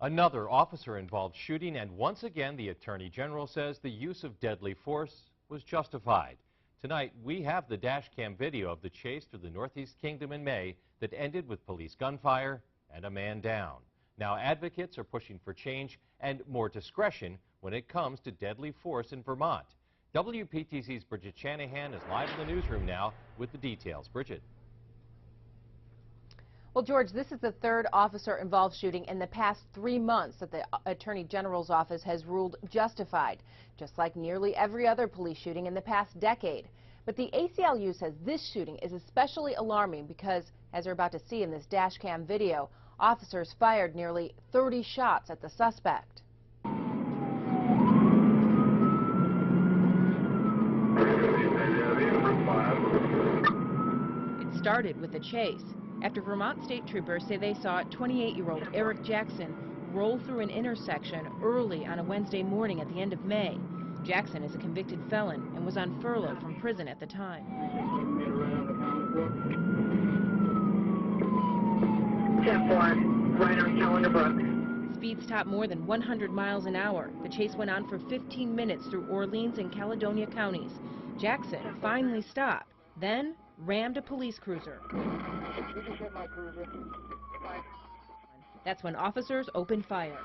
Another officer-involved shooting, and once again, the Attorney General says the use of deadly force was justified. Tonight, we have the dash cam video of the chase through the Northeast Kingdom in May that ended with police gunfire and a man down. Now, advocates are pushing for change and more discretion when it comes to deadly force in Vermont. WPTC's Bridget Shanahan is live in the newsroom now with the details. Bridget. Well, George, this is the third officer-involved shooting in the past 3 months that the Attorney General's office has ruled justified, just like nearly every other police shooting in the past decade. But the ACLU says this shooting is especially alarming because, as you're about to see in this dash cam video, officers fired nearly 30 shots at the suspect. It started with a chase after Vermont state troopers say they saw 28-year-old Eric Jackson roll through an intersection early on a Wednesday morning at the end of May. Jackson is a convicted felon and was on furlough from prison at the time. Right on Calendar Brook. Speeds topped more than 100 miles an hour. The chase went on for 15 minutes through Orleans and Caledonia counties. Jackson finally stopped, then rammed a police cruiser. That's when officers opened fire.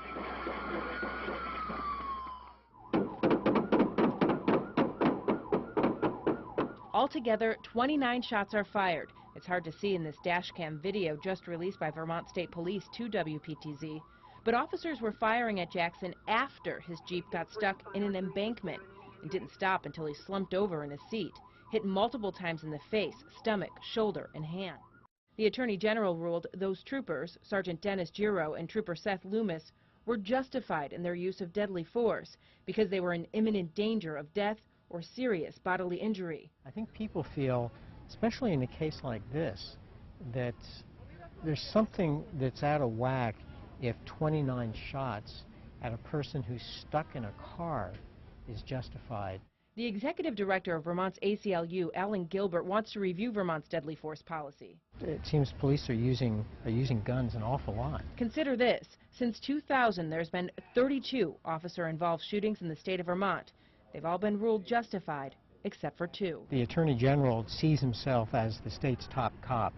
Altogether, 29 shots are fired. It's hard to see in this dash cam video just released by Vermont State Police to WPTZ. But officers were firing at Jackson after his Jeep got stuck in an embankment and didn't stop until he slumped over in his seat, hit multiple times in the face, stomach, shoulder, and hand. The Attorney General ruled those troopers, Sergeant Dennis Giro and Trooper Seth Loomis, were justified in their use of deadly force because they were in imminent danger of death or serious bodily injury. I think people feel, especially in a case like this, that there's something that's out of whack if 29 shots at a person who's stuck in a car is justified. The executive director of Vermont's ACLU, Alan Gilbert, wants to review Vermont's deadly force policy. It seems police are using guns an awful lot. Consider this. Since 2000, there's been 32 officer-involved shootings in the state of Vermont. They've all been ruled justified, except for 2. The Attorney General sees himself as the state's top cop,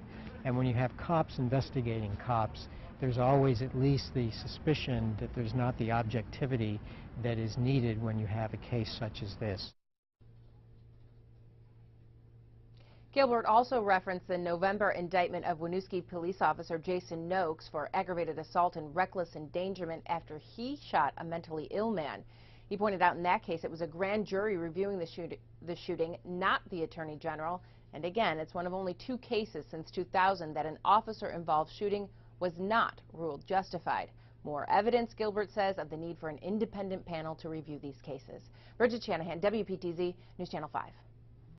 and when you have cops investigating cops, there's always at least the suspicion that there's not the objectivity that is needed when you have a case such as this. Gilbert also referenced the November indictment of Winooski police officer Jason Noakes for aggravated assault and reckless endangerment after he shot a mentally ill man. He pointed out in that case it was a grand jury reviewing the shooting, not the Attorney General. And again, it's one of only 2 cases since 2000 that an officer-involved shooting was not ruled justified. More evidence, Gilbert says, of the need for an independent panel to review these cases. Bridget Shanahan, WPTZ, News Channel 5.